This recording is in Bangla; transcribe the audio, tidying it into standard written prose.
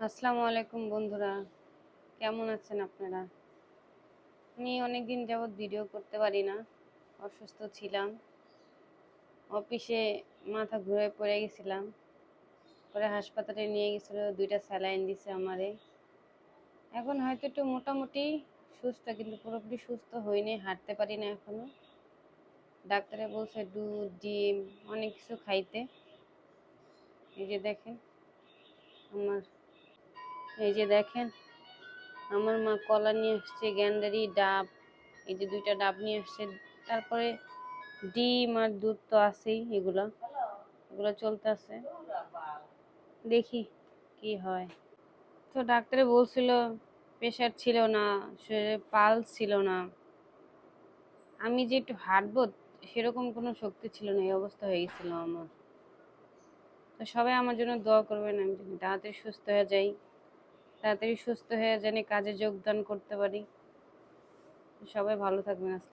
আসসালামু আলাইকুম বন্ধুরা, কেমন আছেন আপনারা? আমি অনেকদিন যাবৎ ভিডিও করতে পারি না, অসুস্থ ছিলাম। অফিসে মাথা ঘুরে পড়ে গেছিলাম, পরে হাসপাতালে নিয়ে গেছিল, 2টা স্যালাইন দিছে আমারে। এখন হয়তো একটু মোটামুটি সুস্থ, কিন্তু পুরোপুরি সুস্থ হইনি, হাঁটতে পারি না এখনো। ডাক্তারে বলছে দুধ, ডিম, অনেক কিছু খাইতে। এই যে দেখেন আমার এই যে দেখেন আমার মা কলা নিয়ে আসছে, গ্যান্ডারি, ডাব, এই যে 2টা ডাব নিয়ে আসছে। তারপরে ডিম আর দুধ তো আছেই, এগুলো চলতে আছে, দেখি কি হয়। তো ডাক্তারে বলছিল প্রেশার ছিল না, শরীরে পালস ছিল না, আমি যে একটু হাঁটবো সেরকম কোনো শক্তি ছিল না, এই অবস্থা হয়ে গেছিল আমার। তো সবাই আমার জন্য দোয়া করবেন, আমি যেন তাড়াতাড়ি সুস্থ হয়ে যাই, তাড়াতাড়ি সুস্থ হয়ে জানি কাজে যোগদান করতে পারি। সবাই ভালো থাকবেন।